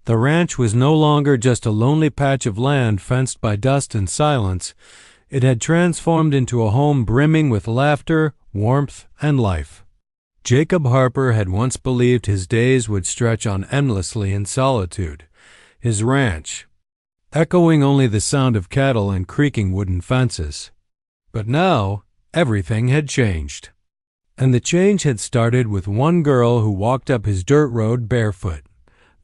The ranch was no longer just a lonely patch of land fenced by dust and silence. It had transformed into a home brimming with laughter, warmth, and life. Jacob Harper had once believed his days would stretch on endlessly in solitude. His ranch, echoing only the sound of cattle and creaking wooden fences. But now, everything had changed. And the change had started with one girl who walked up his dirt road barefoot.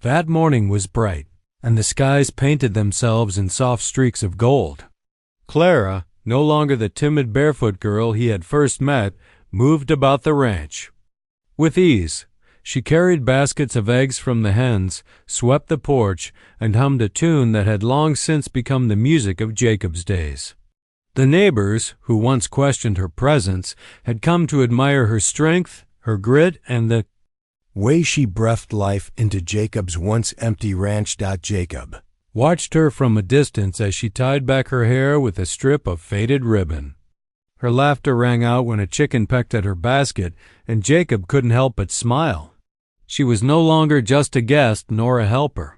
That morning was bright, and the skies painted themselves in soft streaks of gold. Clara, no longer the timid barefoot girl he had first met, moved about the ranch. With ease, she carried baskets of eggs from the hens, swept the porch, and hummed a tune that had long since become the music of Jacob's days. The neighbors, who once questioned her presence, had come to admire her strength, her grit, and the way she breathed life into Jacob's once empty ranch. Jacob watched her from a distance as she tied back her hair with a strip of faded ribbon. Her laughter rang out when a chicken pecked at her basket, and Jacob couldn't help but smile. She was no longer just a guest nor a helper.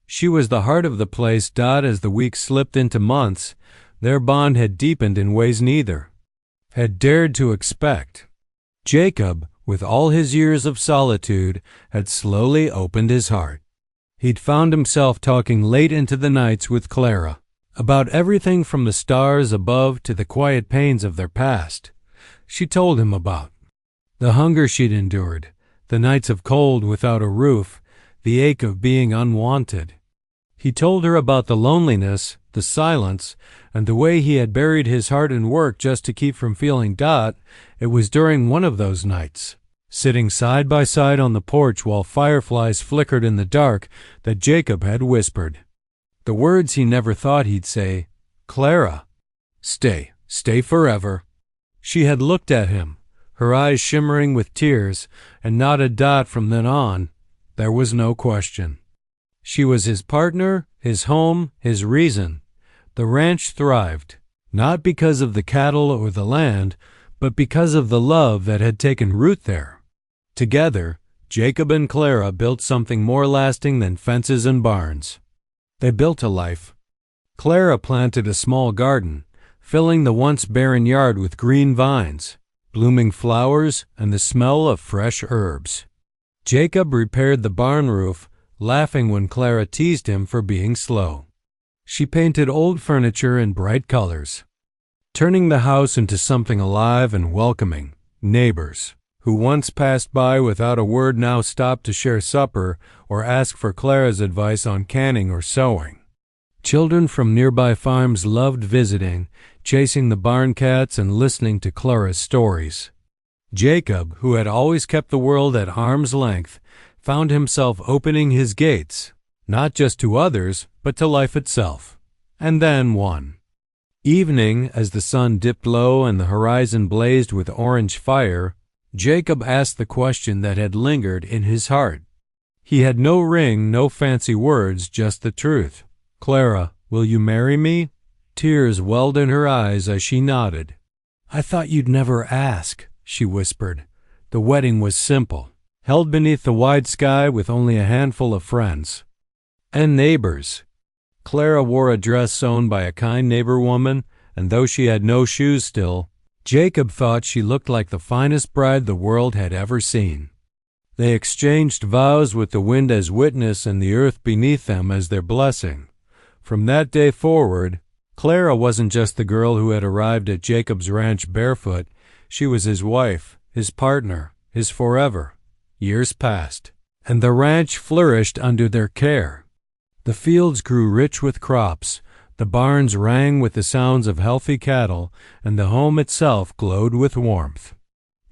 She was the heart of the place. As the weeks slipped into months, their bond had deepened in ways neither had dared to expect. Jacob, with all his years of solitude, had slowly opened his heart. He'd found himself talking late into the nights with Clara, about everything from the stars above to the quiet pains of their past. She told him about the hunger she'd endured, the nights of cold without a roof, the ache of being unwanted. He told her about the loneliness, the silence, and the way he had buried his heart in work just to keep from feeling. It was during one of those nights, sitting side by side on the porch while fireflies flickered in the dark, that Jacob had whispered the words he never thought he'd say, "Clara, stay forever." She had looked at him, her eyes shimmering with tears, and nodded. From then on, there was no question. She was his partner, his home, his reason. The ranch thrived, not because of the cattle or the land, but because of the love that had taken root there. Together, Jacob and Clara built something more lasting than fences and barns. They built a life. Clara planted a small garden, filling the once barren yard with green vines, blooming flowers, and the smell of fresh herbs. Jacob repaired the barn roof, laughing when Clara teased him for being slow. She painted old furniture in bright colors, turning the house into something alive and welcoming. Neighbors, who once passed by without a word, now stopped to share supper or ask for Clara's advice on canning or sewing. Children from nearby farms loved visiting, chasing the barn cats and listening to Clara's stories. Jacob, who had always kept the world at arm's length, found himself opening his gates, not just to others, but to life itself. And then one evening, as the sun dipped low and the horizon blazed with orange fire, Jacob asked the question that had lingered in his heart. He had no ring, no fancy words, just the truth. "Clara, will you marry me?" Tears welled in her eyes as she nodded. "I thought you'd never ask," she whispered. The wedding was simple, held beneath the wide sky with only a handful of friends and neighbors. Clara wore a dress sewn by a kind neighbor woman, and though she had no shoes still, Jacob thought she looked like the finest bride the world had ever seen. They exchanged vows with the wind as witness and the earth beneath them as their blessing. From that day forward, Clara wasn't just the girl who had arrived at Jacob's ranch barefoot. She was his wife, his partner, his forever. Years passed, and the ranch flourished under their care. The fields grew rich with crops, the barns rang with the sounds of healthy cattle, and the home itself glowed with warmth.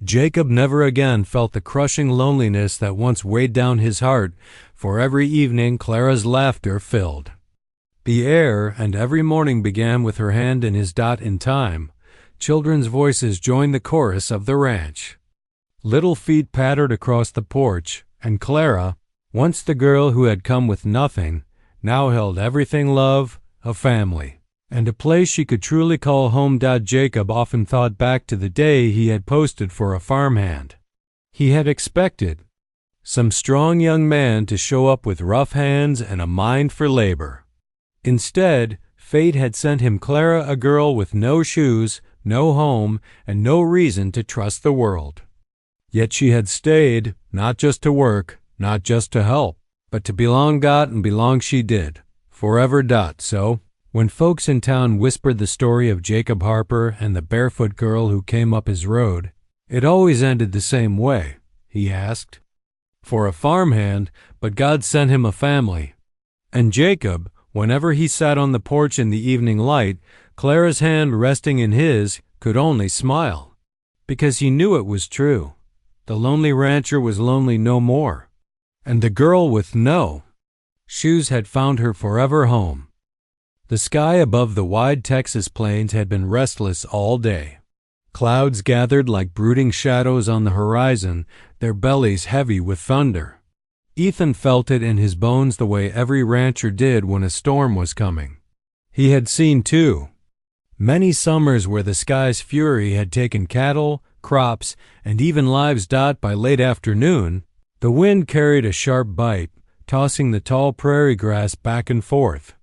Jacob never again felt the crushing loneliness that once weighed down his heart, for every evening Clara's laughter filled the air, and every morning began with her hand in his. In time, children's voices joined the chorus of the ranch. Little feet pattered across the porch, and Clara, once the girl who had come with nothing, now held everything: love, a family, and a place she could truly call home. Jacob often thought back to the day he had posted for a farmhand. He had expected some strong young man to show up with rough hands and a mind for labor. Instead, fate had sent him Clara, a girl with no shoes, no home, and no reason to trust the world. Yet she had stayed, not just to work, not just to help, but to belong got and belong she did. Forever. So, when folks in town whispered the story of Jacob Harper and the barefoot girl who came up his road, it always ended the same way, he asked. For a farmhand, but God sent him a family. And Jacob, whenever he sat on the porch in the evening light, Clara's hand resting in his, could only smile. Because he knew it was true. The lonely rancher was lonely no more. And the girl with no shoes had found her forever home. The sky above the wide Texas plains had been restless all day. Clouds gathered like brooding shadows on the horizon, their bellies heavy with thunder. Ethan felt it in his bones the way every rancher did when a storm was coming. He had seen, too, many summers where the sky's fury had taken cattle, crops, and even lives. By late afternoon, the wind carried a sharp bite, tossing the tall prairie grass back and forth.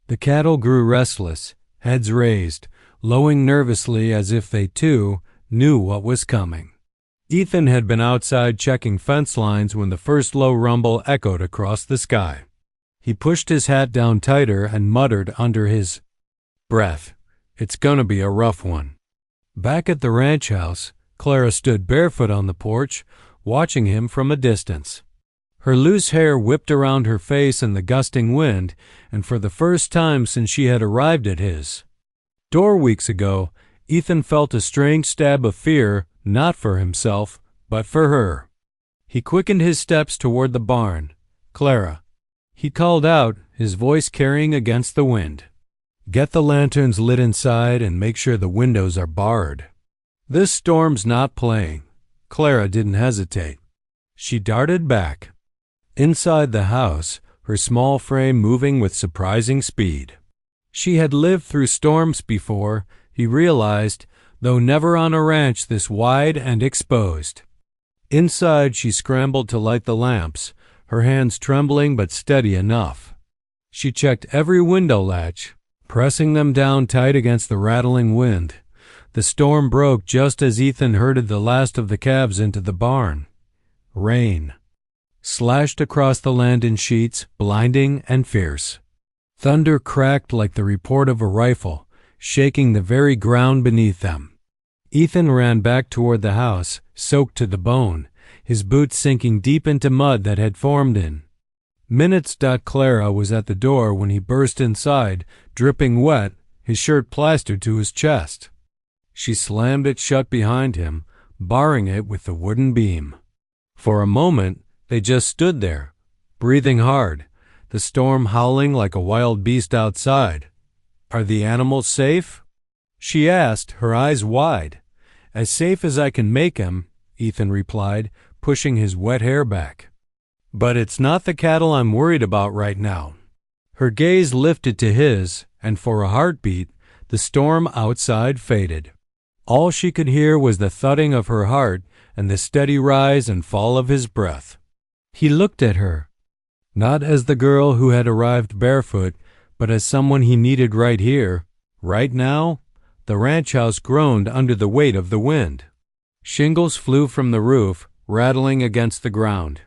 The cattle grew restless, heads raised, lowing nervously as if they, too, knew what was coming. Ethan had been outside checking fence lines when the first low rumble echoed across the sky. He pushed his hat down tighter and muttered under his breath, "It's gonna be a rough one." Back at the ranch house, Clara stood barefoot on the porch, watching him from a distance. Her loose hair whipped around her face in the gusting wind, and for the first time since she had arrived at his door weeks ago, Ethan felt a strange stab of fear, not for himself, but for her. He quickened his steps toward the barn. "Clara," he called out, his voice carrying against the wind. "Get the lanterns lit inside and make sure the windows are barred. This storm's not playing." Clara didn't hesitate. She darted back. Inside the house, her small frame moving with surprising speed. She had lived through storms before, he realized, though never on a ranch this wide and exposed. Inside, she scrambled to light the lamps, her hands trembling but steady enough. She checked every window latch, pressing them down tight against the rattling wind. The storm broke just as Ethan herded the last of the calves into the barn. Rain slashed across the land in sheets, blinding and fierce. Thunder cracked like the report of a rifle, shaking the very ground beneath them. Ethan ran back toward the house, soaked to the bone, his boots sinking deep into mud that had formed in minutes. Clara was at the door when he burst inside, dripping wet, his shirt plastered to his chest. She slammed it shut behind him, barring it with the wooden beam. For a moment, they just stood there, breathing hard, the storm howling like a wild beast outside. "Are the animals safe?" she asked, her eyes wide. "As safe as I can make 'em," Ethan replied, pushing his wet hair back. "But it's not the cattle I'm worried about right now." Her gaze lifted to his, and for a heartbeat, the storm outside faded. All she could hear was the thudding of her heart and the steady rise and fall of his breath. He looked at her, not as the girl who had arrived barefoot, but as someone he needed right here, right now. The ranch house groaned under the weight of the wind. Shingles flew from the roof, rattling against the ground.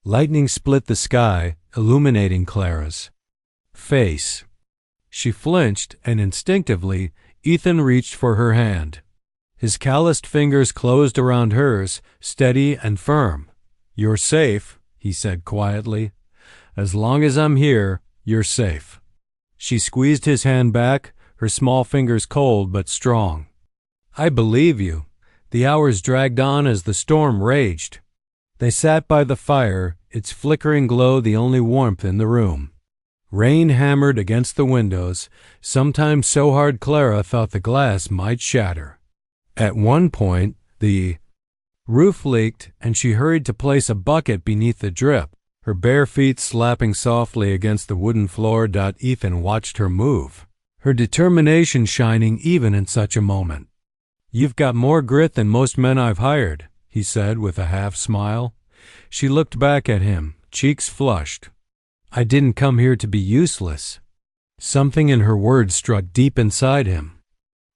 Lightning split the sky, illuminating Clara's face. She flinched, and instinctively, Ethan reached for her hand. His calloused fingers closed around hers, steady and firm. "You're safe," he said quietly. "As long as I'm here, you're safe." She squeezed his hand back, her small fingers cold but strong. "I believe you." The hours dragged on as the storm raged. They sat by the fire, its flickering glow the only warmth in the room. Rain hammered against the windows, sometimes so hard Clara thought the glass might shatter. At one point, the roof leaked, and she hurried to place a bucket beneath the drip, her bare feet slapping softly against the wooden floor. Ethan watched her move, her determination shining even in such a moment. "You've got more grit than most men I've hired," he said with a half smile. She looked back at him, cheeks flushed. "I didn't come here to be useless." Something in her words struck deep inside him.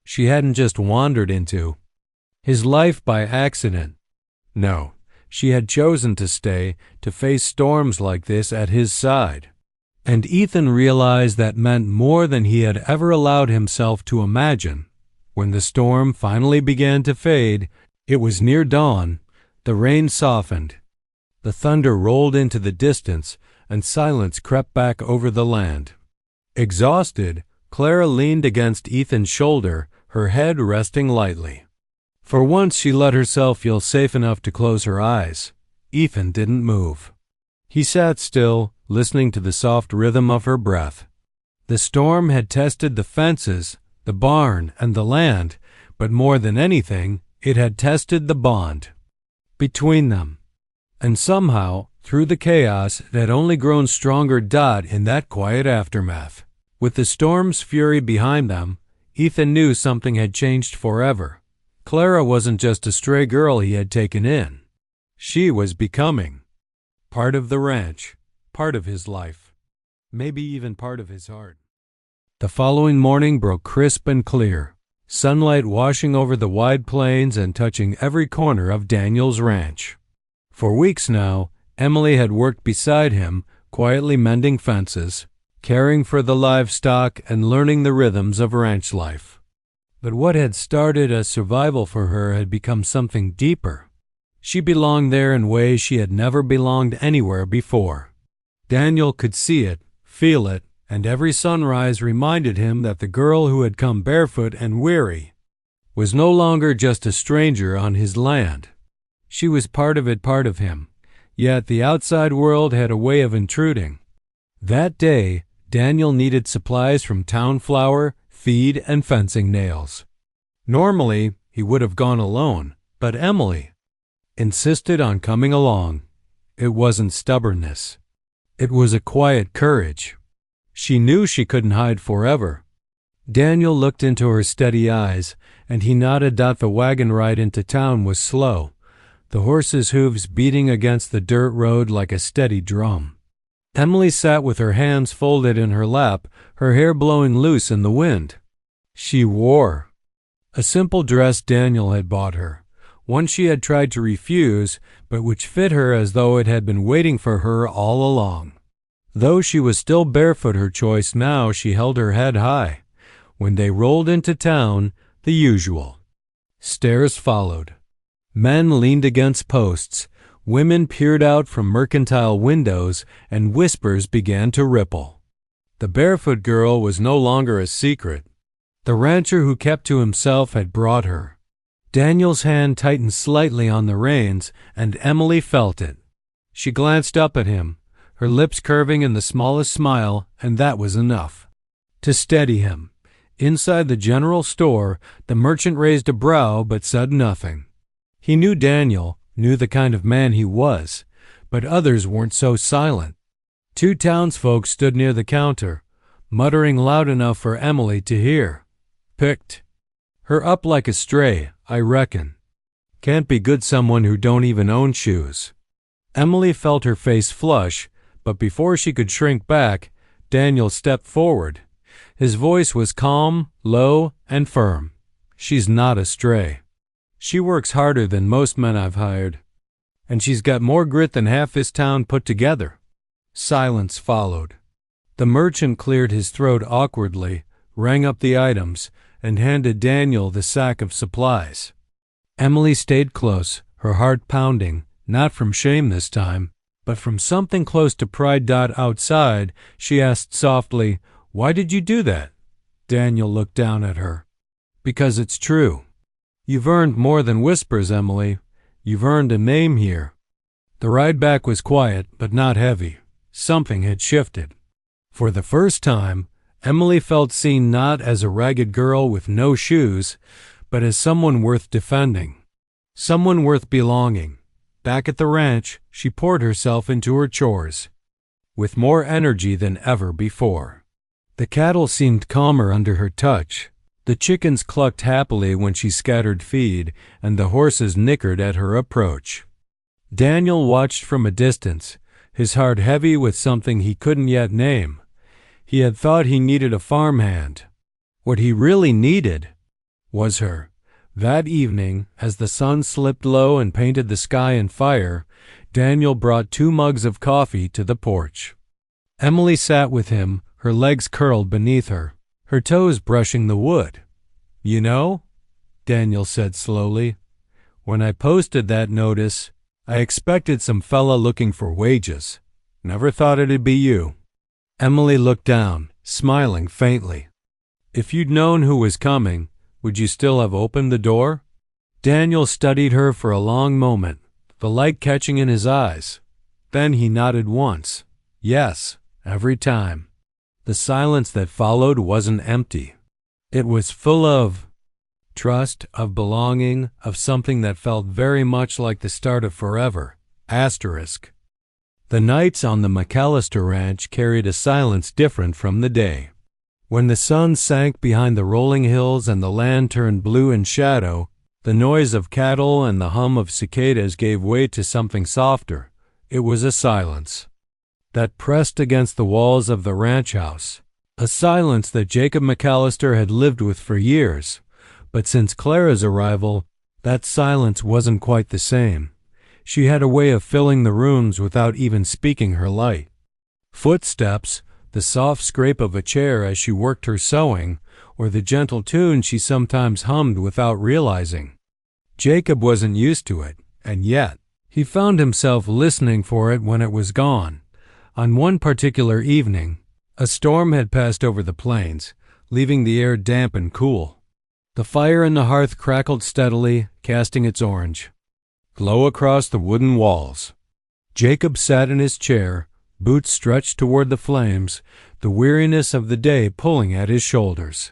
She hadn't just wandered into his life by accident. No, she had chosen to stay, to face storms like this at his side. And Ethan realized that meant more than he had ever allowed himself to imagine. When the storm finally began to fade, it was near dawn, the rain softened. The thunder rolled into the distance, and silence crept back over the land. Exhausted, Clara leaned against Ethan's shoulder, her head resting lightly. For once she let herself feel safe enough to close her eyes. Ethan didn't move. He sat still, listening to the soft rhythm of her breath. The storm had tested the fences, the barn, and the land, but more than anything, it had tested the bond between them. And somehow, through the chaos, it had only grown stronger in that quiet aftermath. With the storm's fury behind them, Ethan knew something had changed forever. Clara wasn't just a stray girl he had taken in. She was becoming part of the ranch, part of his life, maybe even part of his heart. The following morning broke crisp and clear, sunlight washing over the wide plains and touching every corner of Daniel's ranch. For weeks now, Emily had worked beside him, quietly mending fences, caring for the livestock and learning the rhythms of ranch life. But what had started as survival for her had become something deeper. She belonged there in ways she had never belonged anywhere before. Daniel could see it, feel it, and every sunrise reminded him that the girl who had come barefoot and weary was no longer just a stranger on his land. She was part of it, part of him, yet the outside world had a way of intruding. That day, Daniel needed supplies from town flour, feed, and fencing nails. Normally, he would have gone alone, but Emily insisted on coming along. It wasn't stubbornness. It was a quiet courage. She knew she couldn't hide forever. Daniel looked into her steady eyes, and he nodded that the wagon ride into town was slow, the horses' hooves beating against the dirt road like a steady drum. Emily sat with her hands folded in her lap, her hair blowing loose in the wind. She wore a simple dress Daniel had bought her, one she had tried to refuse, but which fit her as though it had been waiting for her all along. Though she was still barefoot her choice now, she held her head high. When they rolled into town, the usual stares followed. Men leaned against posts, women peered out from mercantile windows, and whispers began to ripple. The barefoot girl was no longer a secret. The rancher who kept to himself had brought her. Daniel's hand tightened slightly on the reins, and Emily felt it. She glanced up at him, her lips curving in the smallest smile, and that was enough to steady him. Inside the general store, the merchant raised a brow but said nothing. He knew Daniel, knew the kind of man he was, but others weren't so silent. Two townsfolk stood near the counter, muttering loud enough for Emily to hear. "Picked her up like a stray, I reckon. Can't be good someone who don't even own shoes." Emily felt her face flush, but before she could shrink back, Daniel stepped forward. His voice was calm, low, and firm. "She's not a stray. She works harder than most men I've hired, and she's got more grit than half this town put together." Silence followed. The merchant cleared his throat awkwardly, rang up the items, and handed Daniel the sack of supplies. Emily stayed close, her heart pounding, not from shame this time, but from something close to pride. Outside, she asked softly, "Why did you do that?" Daniel looked down at her. "Because it's true. You've earned more than whispers, Emily. You've earned a name here." The ride back was quiet, but not heavy. Something had shifted. For the first time, Emily felt seen not as a ragged girl with no shoes, but as someone worth defending, someone worth belonging. Back at the ranch, she poured herself into her chores, with more energy than ever before. The cattle seemed calmer under her touch. The chickens clucked happily when she scattered feed, and the horses nickered at her approach. Daniel watched from a distance, his heart heavy with something he couldn't yet name. He had thought he needed a farmhand. What he really needed was her. That evening, as the sun slipped low and painted the sky in fire, Daniel brought 2 mugs of coffee to the porch. Emily sat with him, her legs curled beneath her, her toes brushing the wood. "You know," Daniel said slowly, "when I posted that notice, I expected some fella looking for wages. Never thought it'd be you." Emily looked down, smiling faintly. "If you'd known who was coming, would you still have opened the door?" Daniel studied her for a long moment, the light catching in his eyes. Then he nodded once. Yes, every time. The silence that followed wasn't empty. It was full of trust, of belonging, of something that felt very much like the start of forever. Asterisk. The nights on the McAllister Ranch carried a silence different from the day. When the sun sank behind the rolling hills and the land turned blue in shadow, the noise of cattle and the hum of cicadas gave way to something softer. It was a silence that pressed against the walls of the ranch house, a silence that Jacob McAllister had lived with for years. But since Clara's arrival, that silence wasn't quite the same. She had a way of filling the rooms without even speaking her light. Footsteps, the soft scrape of a chair as she worked her sewing, or the gentle tune she sometimes hummed without realizing. Jacob wasn't used to it, and yet he found himself listening for it when it was gone. On one particular evening, a storm had passed over the plains, leaving the air damp and cool. The fire in the hearth crackled steadily, casting its orange glow across the wooden walls. Jacob sat in his chair, boots stretched toward the flames, the weariness of the day pulling at his shoulders.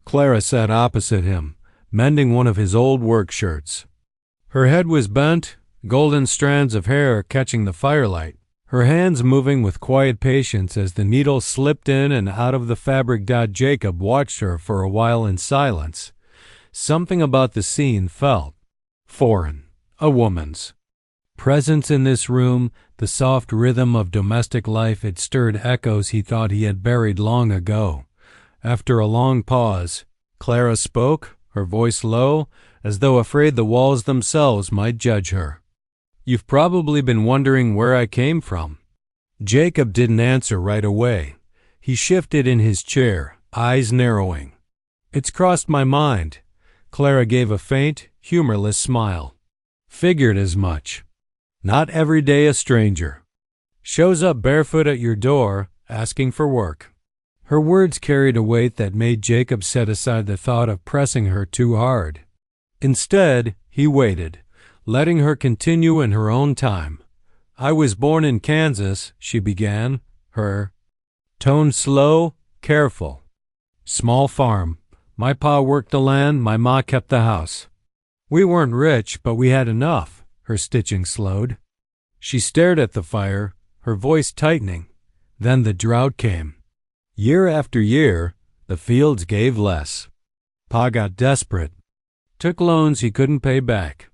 Clara sat opposite him, mending one of his old work shirts. Her head was bent, golden strands of hair catching the firelight, her hands moving with quiet patience as the needle slipped in and out of the fabric. Jacob watched her for a while in silence. Something about the scene felt foreign, a woman's. Presence in this room, the soft rhythm of domestic life, had stirred echoes he thought he had buried long ago. After a long pause, Clara spoke, her voice low, as though afraid the walls themselves might judge her. "You've probably been wondering where I came from." Jacob didn't answer right away. He shifted in his chair, eyes narrowing. "It's crossed my mind." Clara gave a faint, humorless smile. "Figured as much. Not every day a stranger shows up barefoot at your door, asking for work." Her words carried a weight that made Jacob set aside the thought of pressing her too hard. Instead, he waited, letting her continue in her own time. "I was born in Kansas," she began, her tone slow, careful. "Small farm. My pa worked the land, my ma kept the house. We weren't rich, but we had enough." Her stitching slowed. She stared at the fire, her voice tightening. Then the drought came. Year after year, the fields gave less. Pa got desperate, took loans he couldn't pay back.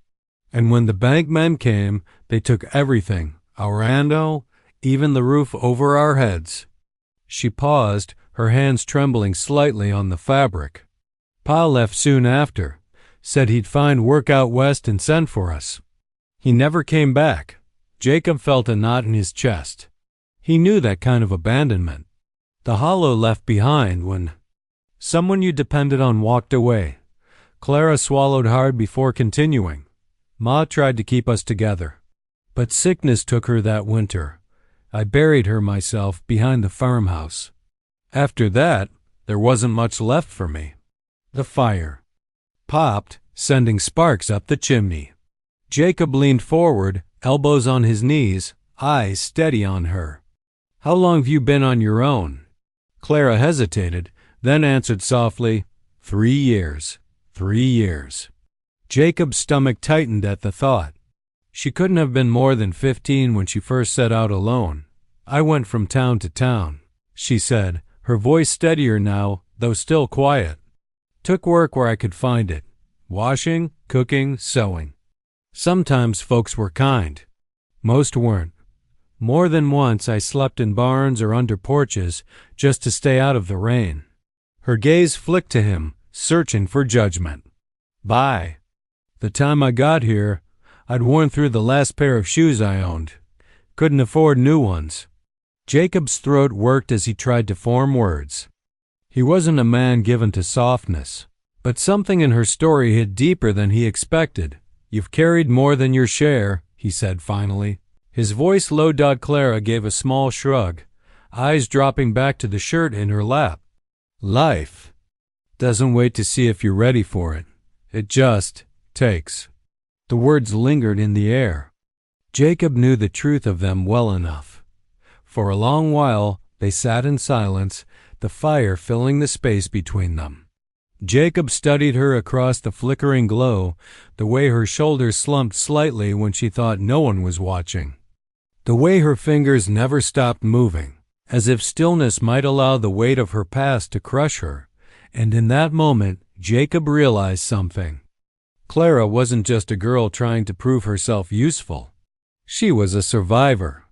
And when the bank men came, they took everything, our rando, even the roof over our heads. She paused, her hands trembling slightly on the fabric. Pa left soon after, said he'd find work out west and send for us. He never came back. Jacob felt a knot in his chest. He knew that kind of abandonment. The hollow left behind when someone you depended on walked away. Clara swallowed hard before continuing. "Ma tried to keep us together, but sickness took her that winter. I buried her myself behind the farmhouse. After that, there wasn't much left for me." The fire popped, sending sparks up the chimney. Jacob leaned forward, elbows on his knees, eyes steady on her. "How long have you been on your own?" Clara hesitated, then answered softly, 3 years. 3 years. Jacob's stomach tightened at the thought. She couldn't have been more than 15 when she first set out alone. "I went from town to town," she said, her voice steadier now, though still quiet. "Took work where I could find it. Washing, cooking, sewing. Sometimes folks were kind. Most weren't. More than once I slept in barns or under porches just to stay out of the rain. Her gaze flicked to him, searching for judgment. By the time I got here, I'd worn through the last pair of shoes I owned. Couldn't afford new ones. Jacob's throat worked as he tried to form words. He wasn't a man given to softness, but something in her story hit deeper than he expected. You've carried more than your share, he said finally. His voice low. Clara gave a small shrug, eyes dropping back to the shirt in her lap. Life doesn't wait to see if you're ready for it. It just takes. The words lingered in the air. Jacob knew the truth of them well enough. For a long while they sat in silence, the fire filling the space between them. Jacob studied her across the flickering glow, the way her shoulders slumped slightly when she thought no one was watching. The way her fingers never stopped moving, as if stillness might allow the weight of her past to crush her. And in that moment, Jacob realized something. Clara wasn't just a girl trying to prove herself useful. She was a survivor,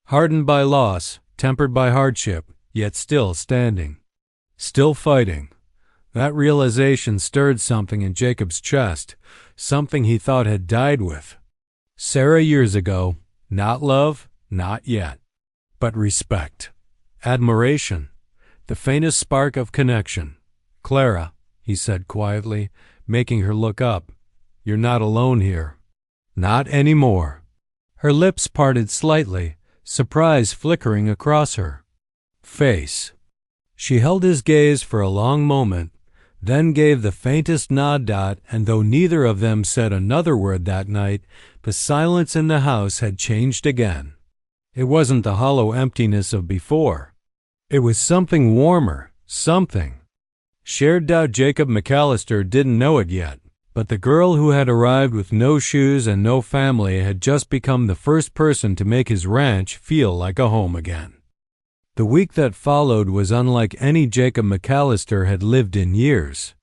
hardened by loss, tempered by hardship, yet still standing, still fighting. That realization stirred something in Jacob's chest, something he thought had died with. Sarah years ago, not love, not yet, but respect, admiration, the faintest spark of connection. Clara, he said quietly, making her look up, you're not alone here. Not anymore. Her lips parted slightly, surprise flickering across her face. She held his gaze for a long moment, then gave the faintest nod. And though neither of them said another word that night, the silence in the house had changed again. It wasn't the hollow emptiness of before. It was something warmer, something shared. Jacob McAllister didn't know it yet, but the girl who had arrived with no shoes and no family had just become the first person to make his ranch feel like a home again. The week that followed was unlike any Jacob McAllister had lived in years.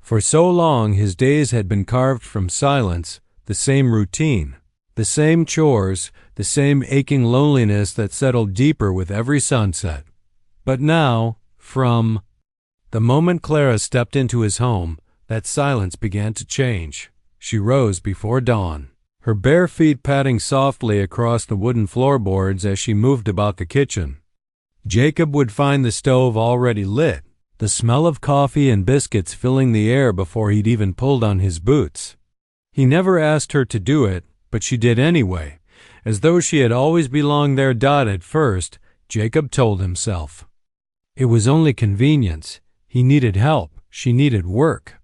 For so long his days had been carved from silence, the same routine, the same chores, the same aching loneliness that settled deeper with every sunset. But now, from the moment Clara stepped into his home, that silence began to change. She rose before dawn, her bare feet padding softly across the wooden floorboards as she moved about the kitchen. Jacob would find the stove already lit, the smell of coffee and biscuits filling the air before he'd even pulled on his boots. He never asked her to do it, but she did anyway, as though she had always belonged there. At first, Jacob told himself. It was only convenience. He needed help. She needed work.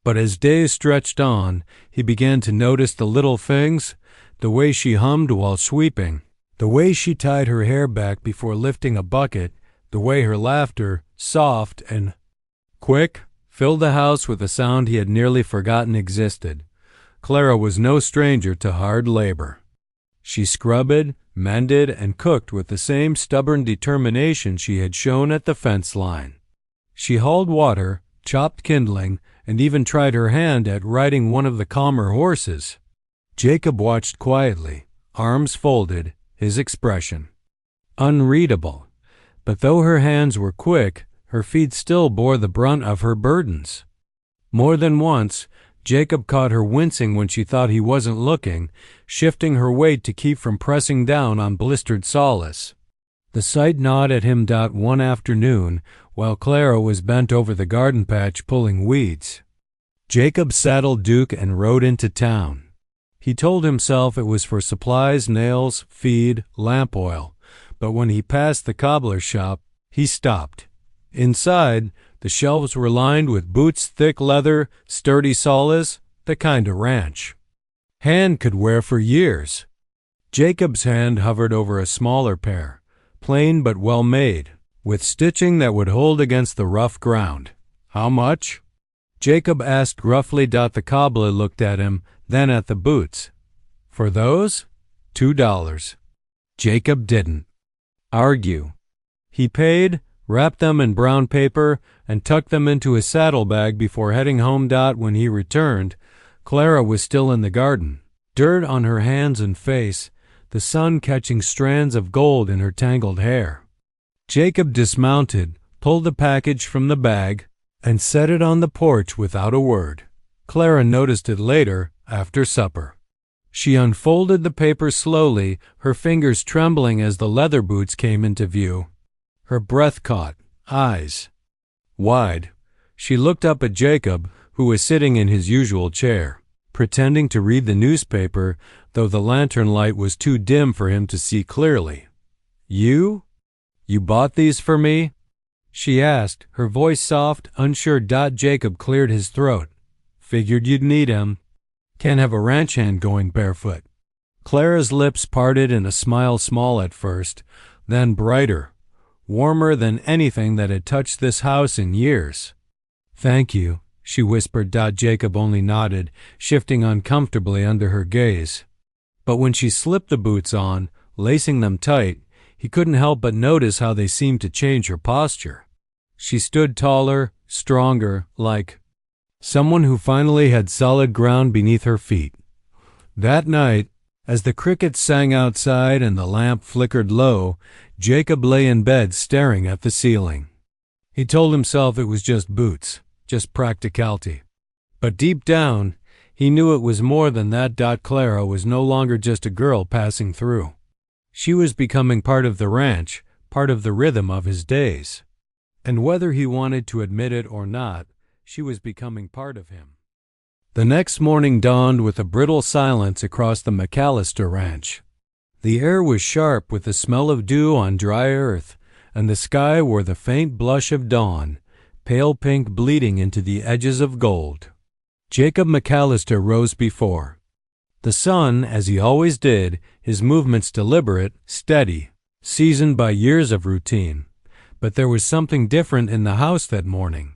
But as days stretched on, he began to notice the little things, the way she hummed while sweeping, the way she tied her hair back before lifting a bucket, the way her laughter, soft and quick, filled the house with a sound he had nearly forgotten existed. Clara was no stranger to hard labor. She scrubbed, mended, and cooked with the same stubborn determination she had shown at the fence line. She hauled water, chopped kindling, and even tried her hand at riding one of the calmer horses. Jacob watched quietly, arms folded, his expression unreadable. But though her hands were quick, her feet still bore the brunt of her burdens. More than once, Jacob caught her wincing when she thought he wasn't looking, shifting her weight to keep from pressing down on blistered solace. The sight gnawed at him. One afternoon, while Clara was bent over the garden patch pulling weeds, Jacob saddled Duke and rode into town. He told himself it was for supplies, nails, feed, lamp oil, but when he passed the cobbler's shop, he stopped. Inside, the shelves were lined with boots, thick leather, sturdy soles, the kind a ranch hand could wear for years. Jacob's hand hovered over a smaller pair, plain but well made, with stitching that would hold against the rough ground. How much? Jacob asked gruffly. The cobbler looked at him, then at the boots. For those? $2. Jacob didn't argue. He paid, wrapped them in brown paper, and tucked them into his saddlebag before heading home. When he returned, Clara was still in the garden, dirt on her hands and face, the sun catching strands of gold in her tangled hair. Jacob dismounted, pulled the package from the bag, and set it on the porch without a word. Clara noticed it later, after supper. She unfolded the paper slowly, her fingers trembling as the leather boots came into view. Her breath caught, eyes wide. She looked up at Jacob, who was sitting in his usual chair, pretending to read the newspaper, though the lantern light was too dim for him to see clearly. "You bought these for me?" she asked, her voice soft, unsure. Jacob cleared his throat. "Figured you'd need 'em. Can't have a ranch hand going barefoot." Clara's lips parted in a smile, small at first, then brighter, warmer than anything that had touched this house in years. "Thank you," she whispered. Jacob only nodded, shifting uncomfortably under her gaze. But when she slipped the boots on, lacing them tight, he couldn't help but notice how they seemed to change her posture. She stood taller, stronger, like someone who finally had solid ground beneath her feet. That night, as the crickets sang outside and the lamp flickered low, Jacob lay in bed staring at the ceiling. He told himself it was just boots, just practicality. But deep down, he knew it was more than that. Clara was no longer just a girl passing through. She was becoming part of the ranch, part of the rhythm of his days. And whether he wanted to admit it or not, she was becoming part of him. The next morning dawned with a brittle silence across the McAllister ranch. The air was sharp with the smell of dew on dry earth, and the sky wore the faint blush of dawn, pale pink bleeding into the edges of gold. Jacob McAllister rose before the sun, as he always did, his movements deliberate, steady, seasoned by years of routine. But there was something different in the house that morning.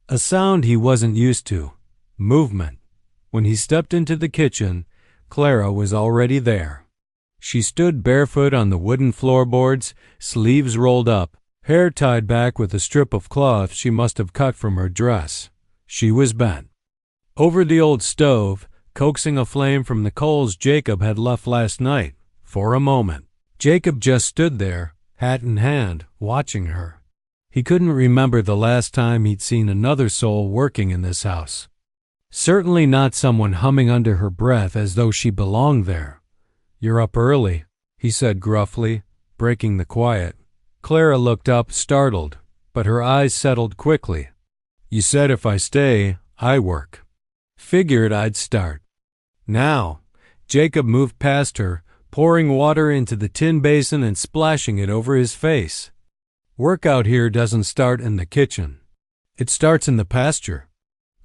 A sound he wasn't used to. Movement. When he stepped into the kitchen, Clara was already there. She stood barefoot on the wooden floorboards, sleeves rolled up, hair tied back with a strip of cloth she must have cut from her dress. She was bent. Over the old stove, coaxing a flame from the coals Jacob had left last night, for a moment. Jacob just stood there, hat in hand, watching her. He couldn't remember the last time he'd seen another soul working in this house. Certainly not someone humming under her breath as though she belonged there. "You're up early," he said gruffly, breaking the quiet. Clara looked up, startled, but her eyes settled quickly. "You said if I stay, I work. Figured I'd start." Now, Jacob moved past her, pouring water into the tin basin and splashing it over his face. "Work out here doesn't start in the kitchen. It starts in the pasture."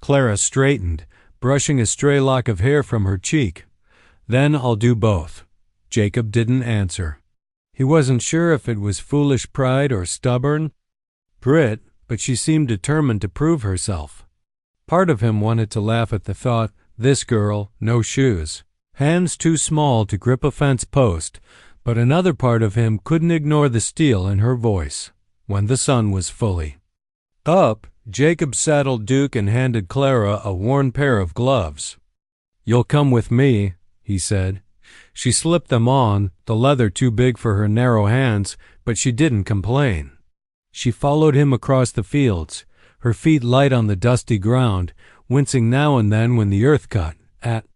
Clara straightened, brushing a stray lock of hair from her cheek. "Then I'll do both." Jacob didn't answer. He wasn't sure if it was foolish pride or stubborn grit, but she seemed determined to prove herself. Part of him wanted to laugh at the thought, this girl, no shoes, hands too small to grip a fence post, but another part of him couldn't ignore the steel in her voice. When the sun was fully up, Jacob saddled Duke and handed Clara a worn pair of gloves. "You'll come with me," he said. She slipped them on, the leather too big for her narrow hands, but she didn't complain. She followed him across the fields, her feet light on the dusty ground, wincing now and then when the earth cut at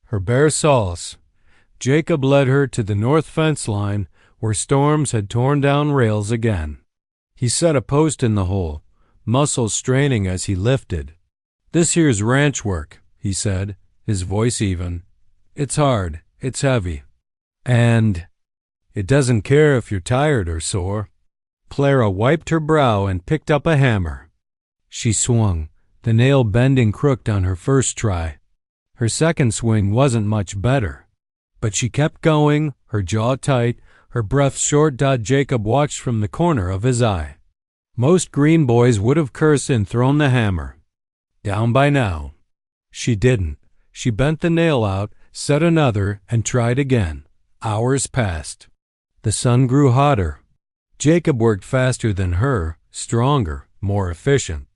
her bare soles. Jacob led her to the north fence line, where storms had torn down rails again. He set a post in the hole, muscles straining as he lifted. "This here's ranch work," he said, his voice even. "It's hard, it's heavy. And it doesn't care if you're tired or sore." Clara wiped her brow and picked up a hammer. She swung, the nail bending crooked on her first try. Her second swing wasn't much better. But she kept going, her jaw tight, her breath short. Jacob watched from the corner of his eye. Most green boys would have cursed and thrown the hammer down by now. She didn't. She bent the nail out, set another, and tried again. Hours passed. The sun grew hotter. Jacob worked faster than her, stronger, more efficient.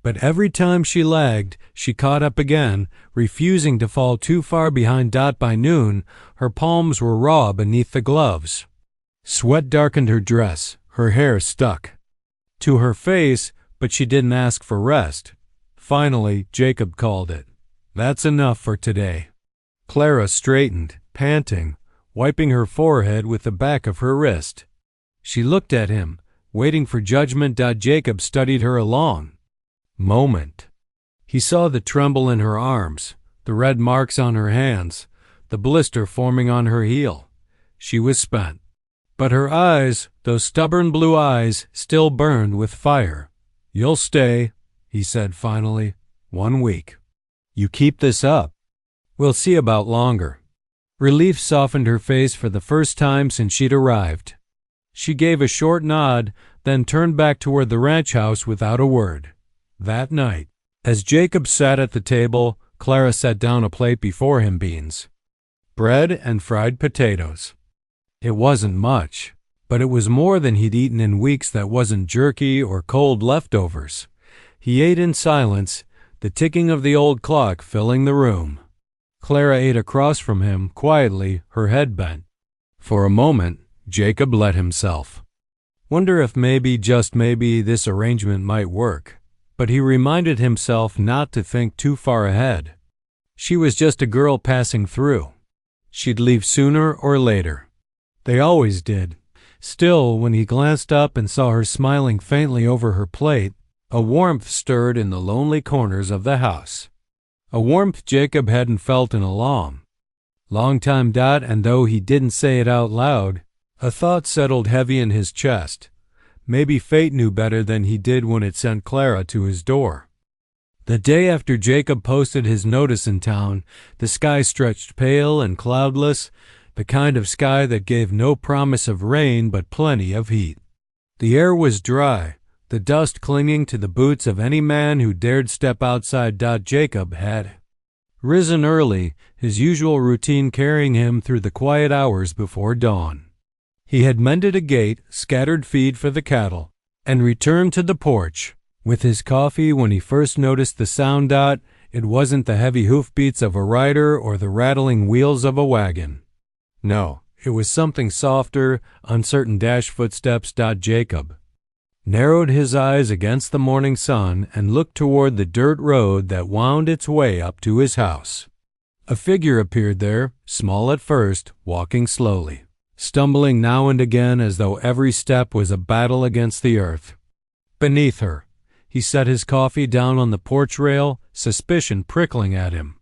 But every time she lagged, she caught up again, refusing to fall too far behind. By noon, her palms were raw beneath the gloves. Sweat darkened her dress, her hair stuck to her face, but she didn't ask for rest. Finally, Jacob called it. "That's enough for today." Clara straightened, panting, wiping her forehead with the back of her wrist. She looked at him, waiting for judgment. Jacob studied her a long moment. He saw the tremble in her arms, the red marks on her hands, the blister forming on her heel. She was spent. But her eyes, those stubborn blue eyes, still burned with fire. "You'll stay," he said finally. "1 week. You keep this up, we'll see about longer." Relief softened her face for the first time since she'd arrived. She gave a short nod, then turned back toward the ranch house without a word. That night, as Jacob sat at the table, Clara set down a plate before him: beans, bread, and fried potatoes. It wasn't much, but it was more than he'd eaten in weeks. That wasn't jerky or cold leftovers. He ate in silence, the ticking of the old clock filling the room. Clara ate across from him, quietly, her head bent. For a moment, Jacob let himself wonder if maybe, just maybe, this arrangement might work. But he reminded himself not to think too far ahead. She was just a girl passing through. She'd leave sooner or later. They always did. Still, when he glanced up and saw her smiling faintly over her plate, a warmth stirred in the lonely corners of the house. A warmth Jacob hadn't felt in a long time. And though he didn't say it out loud, a thought settled heavy in his chest. Maybe fate knew better than he did when it sent Clara to his door. The day after Jacob posted his notice in town, the sky stretched pale and cloudless, the kind of sky that gave no promise of rain but plenty of heat. The air was dry, the dust clinging to the boots of any man who dared step outside. Jacob had risen early, his usual routine carrying him through the quiet hours before dawn. He had mended a gate, scattered feed for the cattle, and returned to the porch with his coffee. When he first noticed the sound, it wasn't the heavy hoofbeats of a rider or the rattling wheels of a wagon. No, it was something softer, uncertain footsteps. Jacob narrowed his eyes against the morning sun and looked toward the dirt road that wound its way up to his house. A figure appeared there, small at first, walking slowly, stumbling now and again as though every step was a battle against the earth. Beneath her, he set his coffee down on the porch rail, suspicion prickling at him.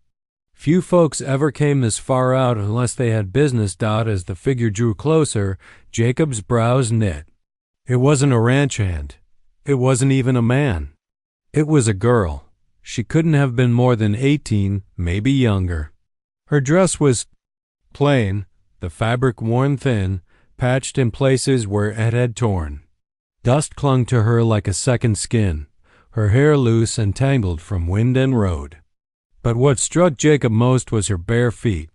Few folks ever came this far out unless they had business. As the figure drew closer, Jacob's brows knit. It wasn't a ranch hand. It wasn't even a man. It was a girl. She couldn't have been more than 18, maybe younger. Her dress was plain, the fabric worn thin, patched in places where it had torn. Dust clung to her like a second skin, her hair loose and tangled from wind and road. But what struck Jacob most was her bare feet.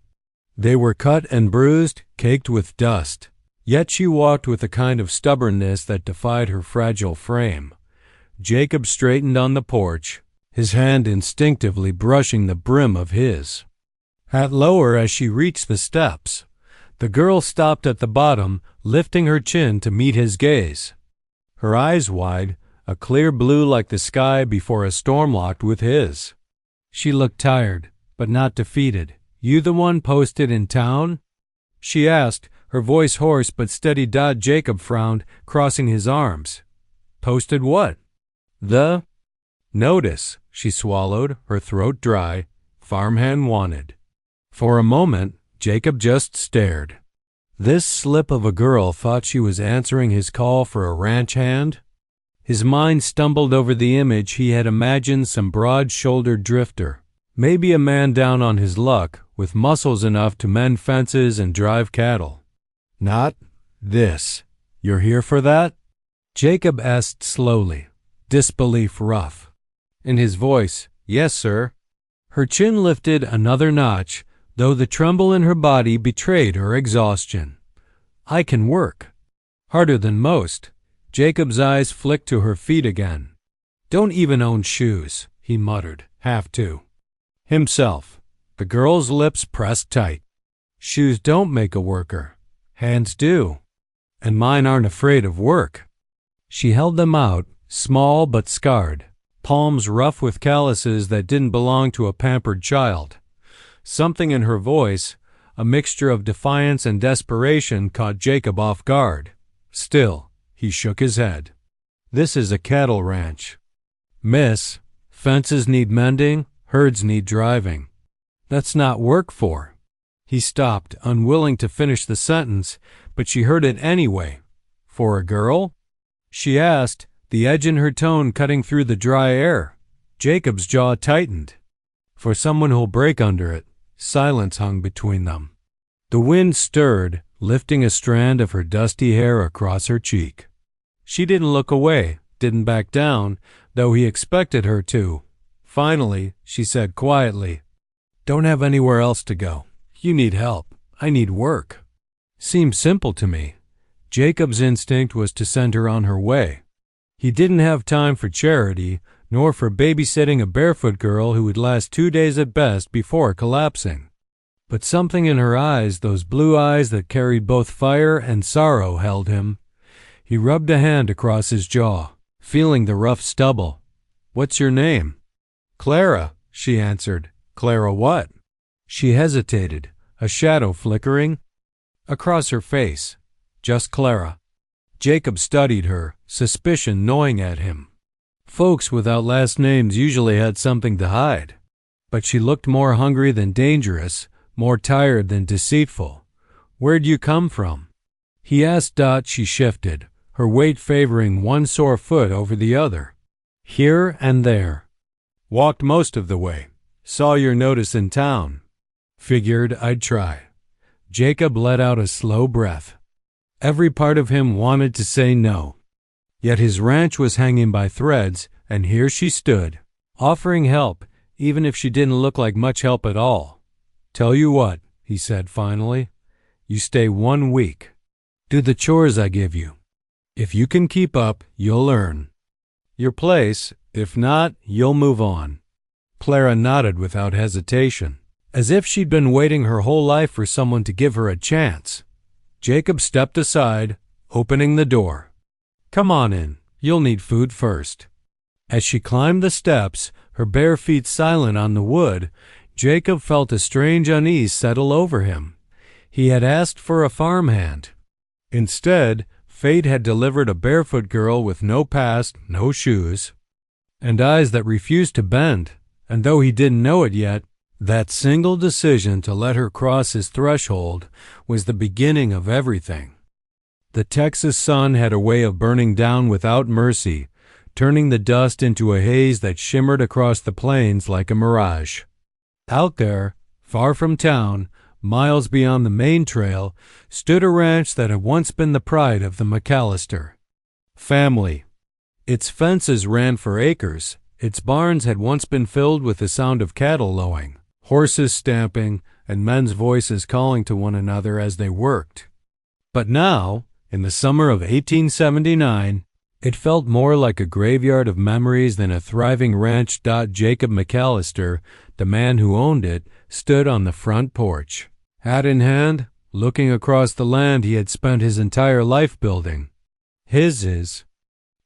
They were cut and bruised, caked with dust. Yet she walked with a kind of stubbornness that defied her fragile frame. Jacob straightened on the porch, his hand instinctively brushing the brim of his hat lower as she reached the steps. The girl stopped at the bottom, lifting her chin to meet his gaze. Her eyes wide, a clear blue like the sky before a storm locked with his. She looked tired, but not defeated. "You the one posted in town?" she asked, her voice hoarse but steady. Jacob frowned, crossing his arms. "Posted what?" "The notice," she swallowed, her throat dry. "Farmhand wanted." For a moment, Jacob just stared. This slip of a girl thought she was answering his call for a ranch hand? His mind stumbled over the image he had imagined: some broad-shouldered drifter, maybe a man down on his luck, with muscles enough to mend fences and drive cattle. "Not this. You're here for that?" Jacob asked slowly, disbelief rough in his voice. "Yes, sir." Her chin lifted another notch, though the tremble in her body betrayed her exhaustion. "I can work. Harder than most." Jacob's eyes flicked to her feet again. Don't even own shoes, he muttered. Have to. Himself. The girl's lips pressed tight. Shoes don't make a worker. Hands do. And mine aren't afraid of work. She held them out, small but scarred, palms rough with calluses that didn't belong to a pampered child. Something in her voice, a mixture of defiance and desperation, caught Jacob off guard. Still, he shook his head. This is a cattle ranch. Miss, fences need mending, herds need driving. That's not work for. He stopped, unwilling to finish the sentence, but she heard it anyway. For a girl? She asked, the edge in her tone cutting through the dry air. Jacob's jaw tightened. For someone who'll break under it. Silence hung between them. The wind stirred, lifting a strand of her dusty hair across her cheek. She didn't look away, didn't back down, though he expected her to. Finally, she said quietly, "Don't have anywhere else to go. You need help. I need work." Seemed simple to me. Jacob's instinct was to send her on her way. He didn't have time for charity, nor for babysitting a barefoot girl who would last 2 days at best before collapsing. But something in her eyes, those blue eyes that carried both fire and sorrow, held him. He rubbed a hand across his jaw, feeling the rough stubble. "What's your name?" "Clara," she answered. "Clara what?" She hesitated, a shadow flickering across her face. "Just Clara." Jacob studied her, suspicion gnawing at him. Folks without last names usually had something to hide. But she looked more hungry than dangerous, more tired than deceitful. "Where'd you come from?" He asked. She shifted, her weight favoring one sore foot over the other. "Here and there." "Walked most of the way. Saw your notice in town. Figured I'd try." Jacob let out a slow breath. Every part of him wanted to say no. Yet his ranch was hanging by threads, and here she stood, offering help, even if she didn't look like much help at all. "Tell you what," he said finally, "you stay 1 week. Do the chores I give you. If you can keep up, you'll earn your place. If not, you'll move on." Clara nodded without hesitation, as if she'd been waiting her whole life for someone to give her a chance. Jacob stepped aside, opening the door. "Come on in. You'll need food first." As she climbed the steps, her bare feet silent on the wood, Jacob felt a strange unease settle over him. He had asked for a farmhand. Instead, fate had delivered a barefoot girl with no past, no shoes, and eyes that refused to bend. And though he didn't know it yet, that single decision to let her cross his threshold was the beginning of everything. The Texas sun had a way of burning down without mercy, turning the dust into a haze that shimmered across the plains like a mirage. Out there, far from town, miles beyond the main trail, stood a ranch that had once been the pride of the McAllister family. Its fences ran for acres. Its barns had once been filled with the sound of cattle lowing, horses stamping, and men's voices calling to one another as they worked. But now, in the summer of 1879, it felt more like a graveyard of memories than a thriving ranch. Jacob McAllister, the man who owned it, stood on the front porch, hat in hand, looking across the land he had spent his entire life building. His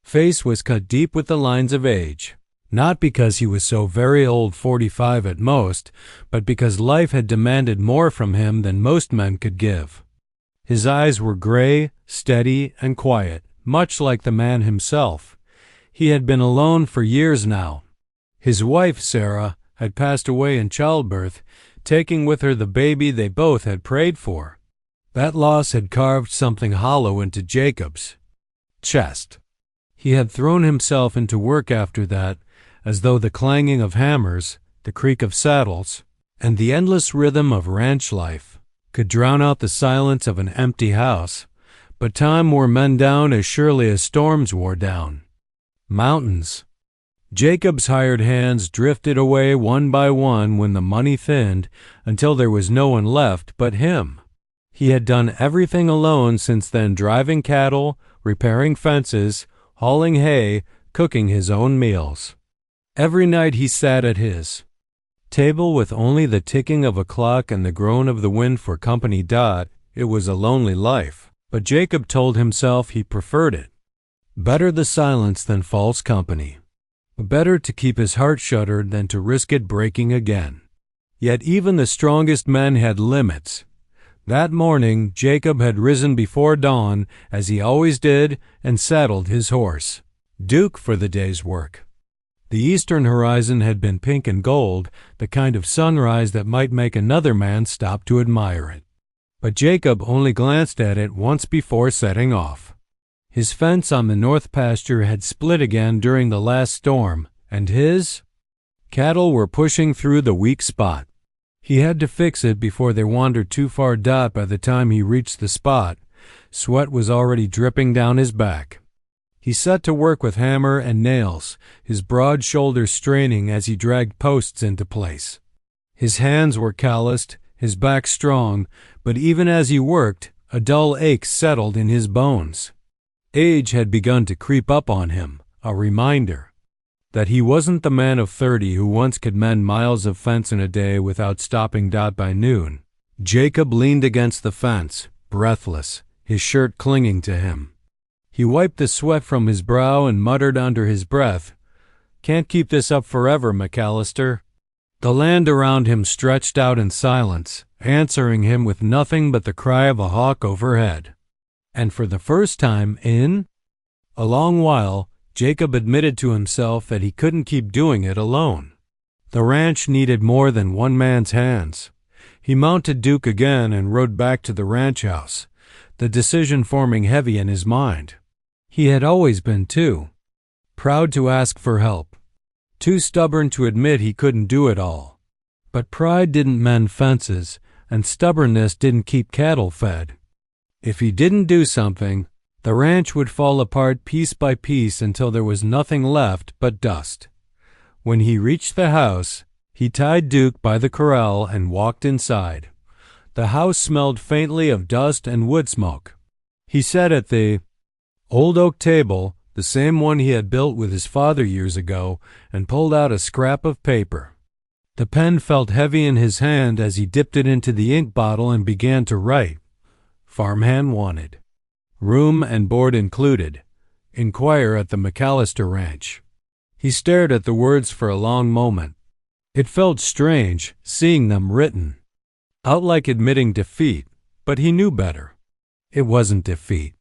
face was cut deep with the lines of age, not because he was so very old, 45 at most, but because life had demanded more from him than most men could give. His eyes were gray, steady, and quiet, much like the man himself. He had been alone for years now. His wife, Sarah, had passed away in childbirth, taking with her the baby they both had prayed for. That loss had carved something hollow into Jacob's chest. He had thrown himself into work after that, as though the clanging of hammers, the creak of saddles, and the endless rhythm of ranch life could drown out the silence of an empty house. But time wore men down as surely as storms wore down mountains. Jacob's hired hands drifted away one by one when the money thinned, until there was no one left but him. He had done everything alone since then, driving cattle, repairing fences, hauling hay, cooking his own meals. Every night he sat at his table with only the ticking of a clock and the groan of the wind for company. It was a lonely life, but Jacob told himself he preferred it. Better the silence than false company. Better to keep his heart shuttered than to risk it breaking again. Yet even the strongest men had limits. That morning Jacob had risen before dawn, as he always did, and saddled his horse, Duke, for the day's work. The eastern horizon had been pink and gold, the kind of sunrise that might make another man stop to admire it. But Jacob only glanced at it once before setting off. His fence on the north pasture had split again during the last storm, and his cattle were pushing through the weak spot. He had to fix it before they wandered too far. By the time he reached the spot, sweat was already dripping down his back. He set to work with hammer and nails, his broad shoulders straining as he dragged posts into place. His hands were calloused, his back strong, but even as he worked, a dull ache settled in his bones. Age had begun to creep up on him, a reminder that he wasn't the man of 30 who once could mend miles of fence in a day without stopping. By noon, Jacob leaned against the fence, breathless, his shirt clinging to him. He wiped the sweat from his brow and muttered under his breath, "Can't keep this up forever, McAllister." The land around him stretched out in silence, answering him with nothing but the cry of a hawk overhead. And for the first time in a long while, Jacob admitted to himself that he couldn't keep doing it alone. The ranch needed more than one man's hands. He mounted Duke again and rode back to the ranch house, the decision forming heavy in his mind. He had always been too proud to ask for help, too stubborn to admit he couldn't do it all. But pride didn't mend fences, and stubbornness didn't keep cattle fed. If he didn't do something, the ranch would fall apart piece by piece until there was nothing left but dust. When he reached the house, he tied Duke by the corral and walked inside. The house smelled faintly of dust and wood smoke. He sat at the old oak table, the same one he had built with his father years ago, and pulled out a scrap of paper. The pen felt heavy in his hand as he dipped it into the ink bottle and began to write. Farmhand wanted. Room and board included. Inquire at the McAllister Ranch. He stared at the words for a long moment. It felt strange, seeing them written out like admitting defeat, but he knew better. It wasn't defeat.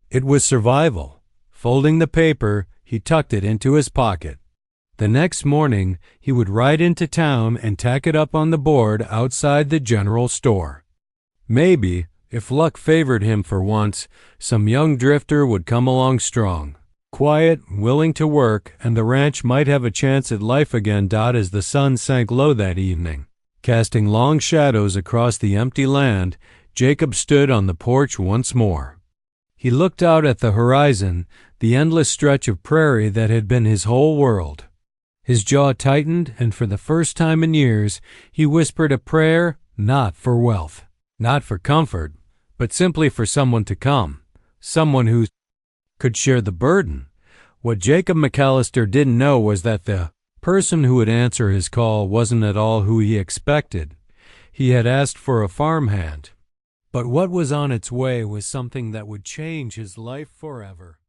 It was survival. Folding the paper, he tucked it into his pocket. The next morning, he would ride into town and tack it up on the board outside the general store. Maybe, if luck favored him for once, some young drifter would come along strong, quiet, willing to work, and the ranch might have a chance at life again. As the sun sank low that evening, casting long shadows across the empty land, Jacob stood on the porch once more. He looked out at the horizon, the endless stretch of prairie that had been his whole world. His jaw tightened, and for the first time in years, he whispered a prayer, not for wealth, not for comfort, but simply for someone to come, someone who could share the burden. What Jacob McAllister didn't know was that the person who would answer his call wasn't at all who he expected. He had asked for a farmhand, but what was on its way was something that would change his life forever.